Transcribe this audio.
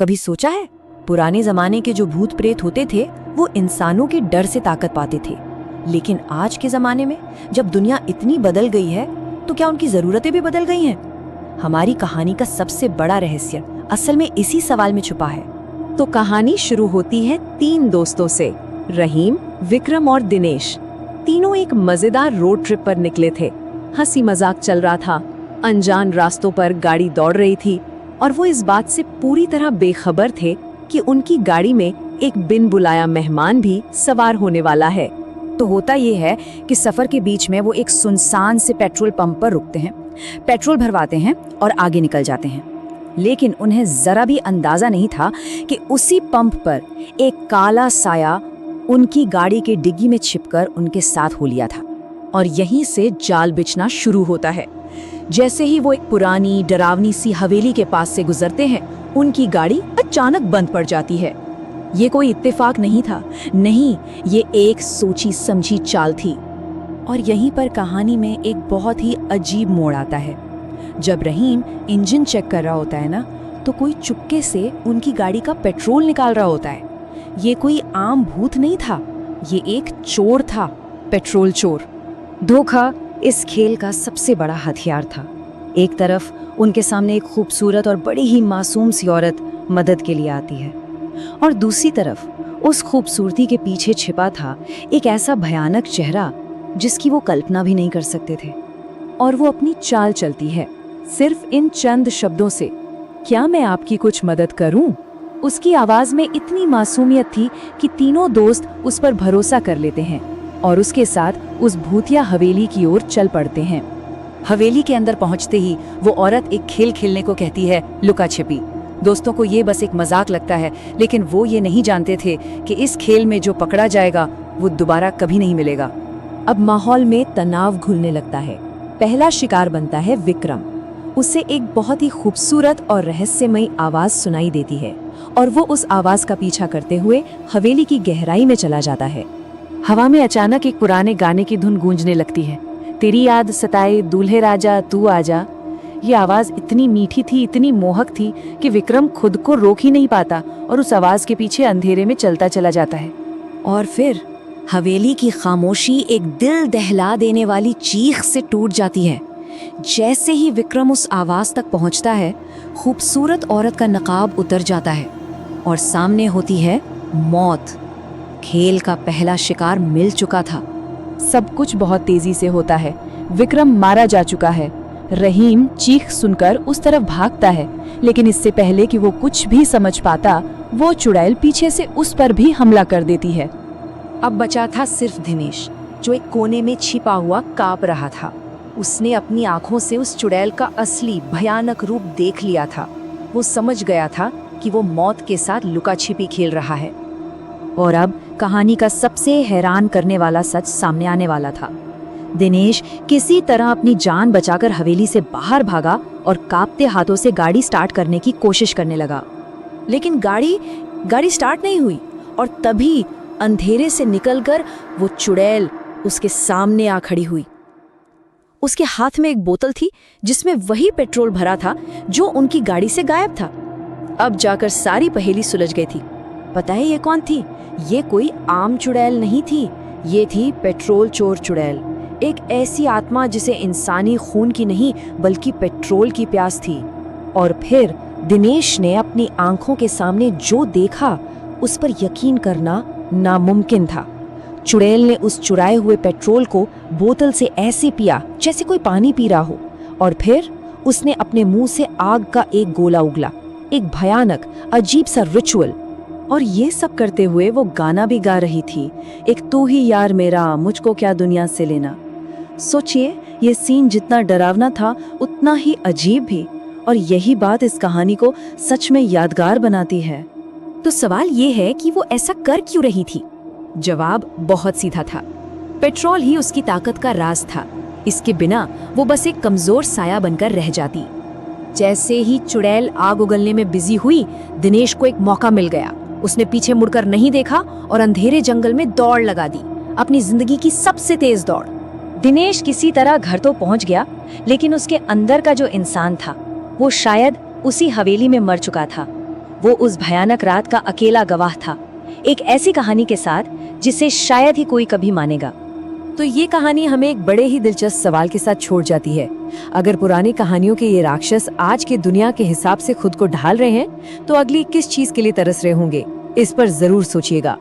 कभी सोचा है, पुराने जमाने के जो भूत प्रेत होते थे वो इंसानों के डर से ताकत पाते थे, लेकिन आज के जमाने में जब दुनिया इतनी बदल गई है तो क्या उनकी जरूरतें भी बदल गई हैं? हमारी कहानी का सबसे बड़ा रहस्य असल में इसी सवाल में छुपा है। तो कहानी शुरू होती है 3 दोस्तों से, रहीम, विक्रम और दिनेश। तीनों एक मजेदार रोड ट्रिप पर निकले थे। हंसी मजाक चल रहा था, अनजान रास्तों पर गाड़ी दौड़ रही थी और वो इस बात से पूरी तरह बेखबर थे कि उनकी गाड़ी में एक बिन बुलाया मेहमान भी सवार होने वाला है। तो होता ये है कि सफर के बीच में वो एक सुनसान से पेट्रोल पंप पर रुकते हैं, पेट्रोल भरवाते हैं और आगे निकल जाते हैं। लेकिन उन्हें जरा भी अंदाजा नहीं था कि उसी पंप पर एक काला साया उनकी गाड़ी के डिग्गी में छिपकर उनके साथ हो लिया था। और यहीं से जाल बिछना शुरू होता है। जैसे ही वो एक पुरानी डरावनी सी हवेली के पास से गुजरते हैं, उनकी गाड़ी अचानक बंद पड़ जाती है। ये कोई इत्तेफाक नहीं था, नहीं, ये एक सोची समझी चाल थी। और यहीं पर कहानी में एक बहुत ही अजीब मोड़ आता है। जब रहीम इंजन चेक कर रहा होता है ना, तो कोई चुपके से उनकी गाड़ी का पेट्रोल निकाल रहा होता है। ये कोई आम भूत नहीं था, ये एक चोर था, पेट्रोल चोर। धोखा इस खेल का सबसे बड़ा हथियार था। एक तरफ उनके सामने एक खूबसूरत और बड़ी ही मासूम सी औरत मदद के लिए आती है, और दूसरी तरफ उस खूबसूरती के पीछे छिपा था एक ऐसा भयानक चेहरा जिसकी वो कल्पना भी नहीं कर सकते थे। और वो अपनी चाल चलती है सिर्फ इन चंद शब्दों से, क्या मैं आपकी कुछ मदद करूं? उसकी आवाज में इतनी मासूमियत थी कि तीनों दोस्त उस पर भरोसा कर लेते हैं और उसके साथ उस भूतिया हवेली की ओर चल पड़ते हैं। हवेली के अंदर पहुंचते ही वो औरत एक खेल खेलने को कहती है, लुका छिपी। दोस्तों को ये बस एक मजाक लगता है, लेकिन वो ये नहीं जानते थे कि इस खेल में जो पकड़ा जाएगा वो दोबारा कभी नहीं मिलेगा। अब माहौल में तनाव घुलने लगता है। पहला शिकार बनता है विक्रम। उसे एक बहुत ही खूबसूरत और रहस्यमयी आवाज सुनाई देती है और वो उस आवाज का पीछा करते हुए हवेली की गहराई में चला जाता है। हवा में अचानक एक पुराने गाने की धुन गूंजने लगती है, तेरी याद सताए दूल्हे राजा तू आजा। ये आवाज इतनी मीठी थी, इतनी मोहक थी कि विक्रम खुद को रोक ही नहीं पाता और उस आवाज के पीछे अंधेरे में चलता चला जाता है। और फिर हवेली की खामोशी एक दिल दहला देने वाली चीख से टूट जाती है। जैसे ही विक्रम उस आवाज तक पहुंचता है, खूबसूरत औरत का नकाब उतर जाता है और सामने होती है मौत। खेल का पहला शिकार मिल चुका था। सब कुछ बहुत तेजी से होता है। विक्रम मारा जा चुका है। रहीम चीख सुनकर उस तरफ भागता है, लेकिन इससे पहले कि वो कुछ भी समझ पाता, वो चुड़ैल पीछे से उस पर भी हमला कर देती है। अब बचा था सिर्फ दिनेश, जो एक कोने में छिपा हुआ कांप रहा था। उसने अपनी आंखों से उस चुड़ैल का असली भयानक रूप देख लिया था। वो समझ गया था कि वो मौत के साथ लुका छिपी खेल रहा है। और अब कहानी का सबसे हैरान करने वाला सच सामने आने वाला था। दिनेश किसी तरह अपनी जान बचाकर हवेली से बाहर भागा और कांपते हाथों से गाड़ी स्टार्ट करने की कोशिश करने लगा, लेकिन गाड़ी स्टार्ट नहीं हुई। और तभी अंधेरे से निकलकर वो चुड़ैल उसके सामने आ खड़ी हुई। उसके हाथ में एक बोतल थी जिसमें वही पेट्रोल भरा था जो उनकी गाड़ी से गायब था। अब जाकर सारी पहेली सुलझ गई थी। पता है ये कौन थी? ये कोई आम चुड़ैल नहीं थी, ये थी पेट्रोल चोर चुड़ैल। एक ऐसी आत्मा जिसे इंसानी खून की नहीं बल्कि पेट्रोल की प्यास थी। और फिर दिनेश ने अपनी आंखों के सामने जो देखा उस पर यकीन करना नामुमकिन था। चुड़ैल ने उस चुराए हुए पेट्रोल को बोतल से ऐसे पिया जैसे कोई पानी पी रहा हो, और फिर उसने अपने मुंह से आग का एक गोला उगला, एक भयानक अजीब सा रिचुअल। और ये सब करते हुए वो गाना भी गा रही थी, एक तू ही यार मेरा मुझको क्या दुनिया से लेना। सोचिए, ये सीन जितना डरावना था उतना ही अजीब भी, और यही बात इस कहानी को सच में यादगार बनाती है। तो सवाल ये है कि वो ऐसा कर क्यों रही थी? जवाब बहुत सीधा था, पेट्रोल ही उसकी ताकत का राज था। इसके बिना वो बस एक कमजोर साया बनकर रह जाती। जैसे ही चुड़ैल आग उगलने में बिजी हुई, दिनेश को एक मौका मिल गया। उसने पीछे मुड़कर नहीं देखा और अंधेरे जंगल में दौड़ लगा दी, अपनी जिंदगी की सबसे तेज दौड़। दिनेश किसी तरह घर तो पहुंच गया, लेकिन उसके अंदर का जो इंसान था वो शायद उसी हवेली में मर चुका था। वो उस भयानक रात का अकेला गवाह था, एक ऐसी कहानी के साथ जिसे शायद ही कोई कभी मानेगा। तो ये कहानी हमें एक बड़े ही दिलचस्प सवाल के साथ छोड़ जाती है। अगर पुरानी कहानियों के ये राक्षस आज के दुनिया के हिसाब से खुद को ढाल रहे हैं, तो अगली किस चीज के लिए तरस रहे होंगे? इस पर जरूर सोचिएगा।